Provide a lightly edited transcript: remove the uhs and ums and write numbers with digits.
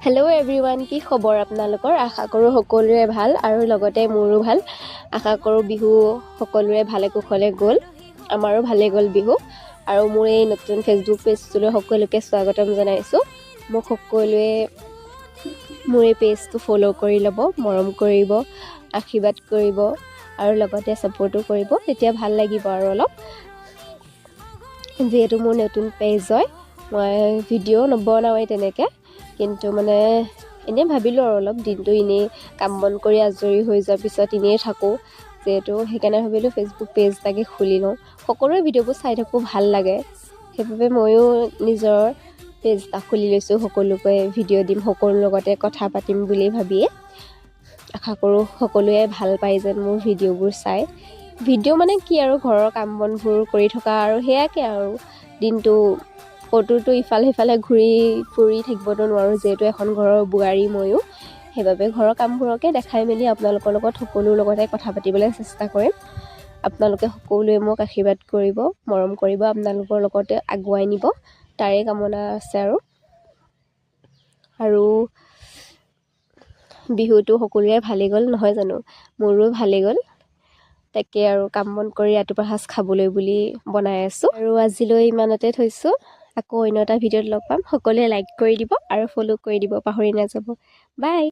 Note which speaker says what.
Speaker 1: Hello' everyone, কি খবৰ আপোনালোকৰ? আশা কৰোঁ সকলোৰে ভাল আৰু লগতে মোৰো ভাল। আশা কৰোঁ বিহু সকলোৰে ভালে কুশলে গ'ল। আমাৰো ভালে গ'ল বিহু। আৰু মোৰ এই নতুন ফেচবুক পেজটোলৈ সকলোকে স্বাগতম জনাইছোঁ। মোক সকলোৱে মোৰ এই পেজটো ফ'ল' কৰি ল'ব, মৰম কৰিব, আশীৰ্বাদ কৰিব আৰু লগতে ছাপোৰ্টো কৰিব। তেতিয়া ভাল লাগিব আৰু অলপ। যিহেতু মোৰ নতুন পেজ হয়, মই ভিডিঅ' নবনাওঁৱেই তেনেকৈ, কিন্তু মানে এনেই ভাবিলোঁ আৰু অলপ দিনটো এনেই কাম বন কৰি আজৰি হৈ যোৱাৰ পিছত এনেই থাকোঁ, যিহেতু সেইকাৰণে ভাবিলোঁ ফেচবুক পেজ এটাকে খুলি লওঁ। সকলোৰে ভিডিঅ'বোৰ চাই থাকোঁ, ভাল লাগে। সেইবাবে ময়ো নিজৰ পেজ এটা খুলি লৈছোঁ। সকলোকে ভিডিঅ' দিম, সকলোৰ লগতে কথা পাতিম বুলি ভাবিয়ে। আশা কৰোঁ সকলোৱে ভাল পায় যেন মোৰ ভিডিঅ'বোৰ চাই। ভিডিঅ' মানে কি আৰু ঘৰৰ কাম বনবোৰ কৰি থকা আৰু সেয়াকে আৰু দিনটো ক'তোতো ইফালে সিফালে ঘূৰি ফুৰি থাকিবতো নোৱাৰোঁ, যিহেতু এখন ঘৰৰ বোৱাৰী ময়ো। সেইবাবে ঘৰৰ কামবোৰকে দেখাই মেলি আপোনালোকৰ লগত সকলোৰ লগতে কথা পাতিবলৈ চেষ্টা কৰিম। আপোনালোকে সকলোৱে মোক আশীৰ্বাদ কৰিব, মৰম কৰিব, আপোনালোকৰ লগতে আগুৱাই নিব, তাৰে কামনা আছে। আৰু বিহুটো সকলোৰে ভালেই গ'ল নহয় জানো? মোৰো ভালেই গ'ল। তাকে আৰু কাম বন কৰি ৰাতিপুৱা সাঁজ খাবলৈ বুলি বনাই আছোঁ। আৰু আজিলৈ ইমানতে থৈছোঁ। আকৌ অন্য এটা ভিডিঅ'ত লগ পাম। সকলোৱে লাইক কৰি দিব আৰু ফ'ল' কৰি দিব পাহৰি নাযাব। বাই।